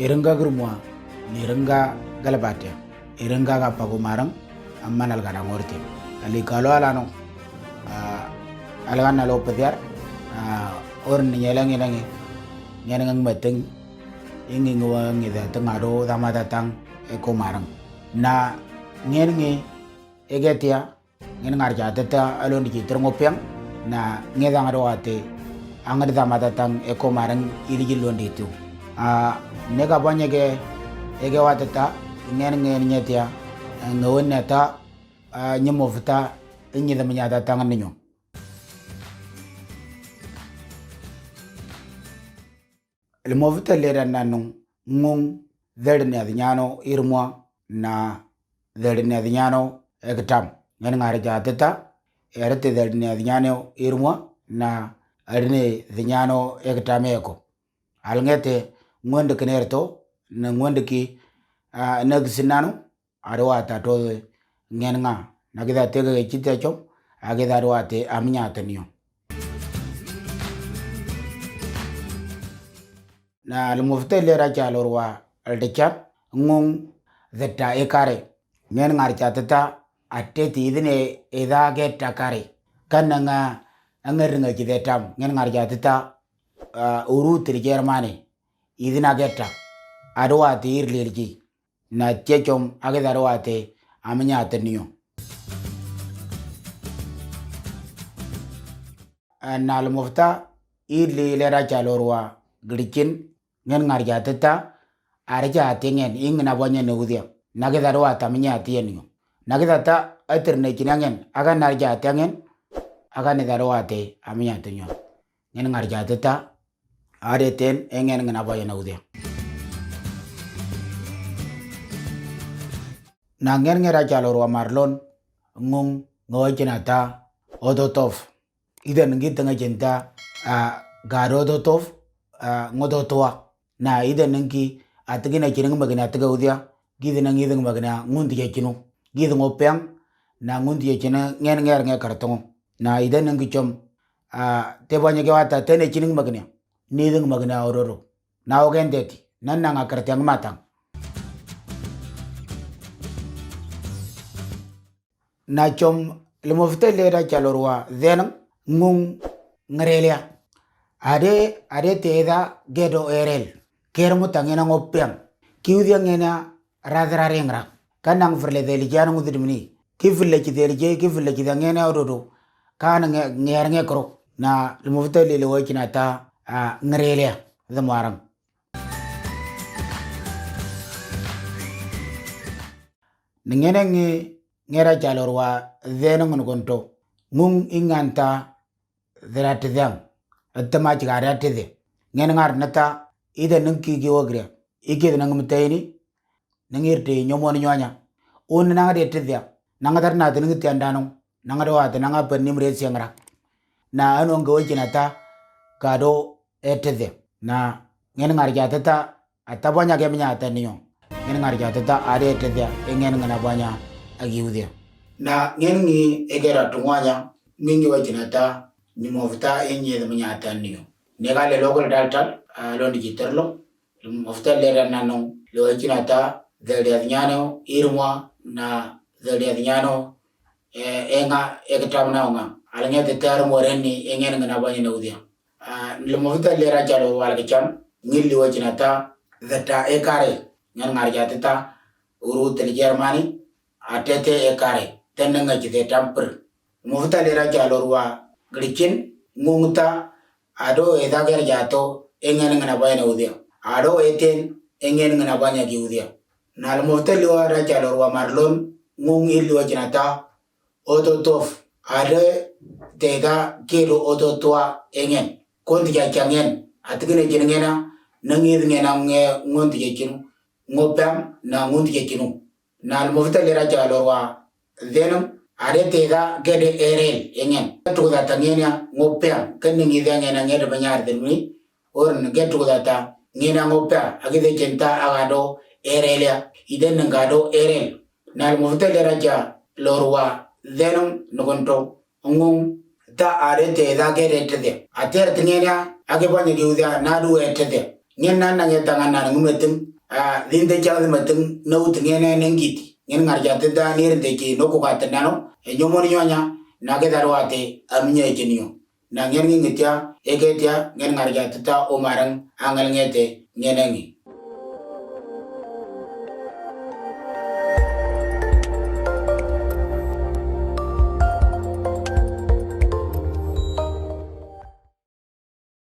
Irengga gerumwa ni irengga galabate irengga ga pagumarang ammanal gada ngorte ali kalo alano algan nalo pediar or ni nyelang ngang meteng ingi ngwang ida tengado dama datang eko marang na ngengi egetia ngarja teta alon di terngopiang na ngedang ado ate angad dama datang eko marang iligilon ditu nega banyage ege watata ngen nyetia ngawenneta nyemofta inyi da menyata tangan ninyo lemofta lera nanung ngung dherne adnyano irmwa na dherne adnyano egtam ngen ngarja teta erete dherne adnyano irmwa na arne dhnyano egtameko alngete ngwende kenerto na ngwende ki nagsinano arwata to ngenga nagida tege chitecho agida arwate amnyata niyo na lumufte lera chalorwa aldechat ngung zeta ekare ngen ngarcha tata ateti idine eda geta kare kananga angernga kidetam ngen ngarcha tata urutri Germany idina geta arwate irlelji na chechom agida arwate amnyata niyo na lumufta irli lera chalorwa glichin ngen ngarja teta arja tingen ingna bonya nudia nagida arwata amnyata niyo nagida ta aterne kinangen aga narja tangen aga ne darwate amnyata niyo ngen ngarja teta areten engen ngna bonya nudia na ngen ngera chalorwa marlon ngung ngojinata odotov idan ngitanga jenta garodotov ngodotoa na idan ngi atgina kinang magna atgaudia gidina ngidang magna ngundi yakinu gidang openg na ngundi yakina ngen kartongo na idan ngi chom tebanya ke wata tene kinang magna nidang magna ororo na ogendeti nan nga kartang matang na chom lemofte lera chalorwa zenang ngung ngrelia ade teda gedo erel kermo tangena ngopiang kiudia ngena radrarengra kanang verle deligian ngudrimni kifle ki delije kifle ki ngena ododo kan ngerenge kro na lemofte lele wachina ta ngrelia zamarang ngena ngera chalorwa zenang ngonto ngung inganta dratidang atama chigara tede ngen ngar nata ida nangki gi wogre ike nang mtayni nangirte nyomon nyonya un nang de tede nang dar na de ngti andano nang do at nang pa nimre siangra na anu ngo jinata kado etede na ngen ngar jatata atabanya ge mnya taniyo ngen ngar jatata are etede ngen ngana banya agiudia na ngen ngi egera tungwanya ngi wajinata ni mofta enye da mnyata niyo negale local daltal londi jiterlo mofta lera nano lo jinata delde adnyano irmwa na delde adnyano enga ektamna nga alanya de tar moreni engen ngana bani naudia le mofta lera jalo wala cham ngilli wajinata data ekare ngan ngarja tata uru tel Germany atete ekare tenanga jide tamper mofta lera jalo ruwa glichin ngungta ado edager jato engen ngana bana udia ado eten engen ngana banya gi udia nal mofta liwa ra jalorwa marlon ngung ilwa jinata ototof ade tega kilo ototoa engen kondi ja changen atgene jinengena nangir ngena ngondi yekinu ngopam na ngondi yekinu nal mofta lira jalorwa zenum ade tega gede erel engen tu da tangenya ngopea kenni ngida ngena ngeda banyar denni orn getu data ngena ngopea agide jenta agado erelia iden ngado erel nal mofta lira ja lorwa zenum nogonto ngung ta ade tega gede tede ater tangenya age banya giudia nadu etede ngen nan na ngeta ngana ngumetim linde chang metim no tngene nengiti ngen ngarja teda nir de ki no ko katenano e nyomoni nyonya na ke darwate amnya jinyo na ngen ngetia egetia ngen ngarja teta o marang angal ngete ngenengi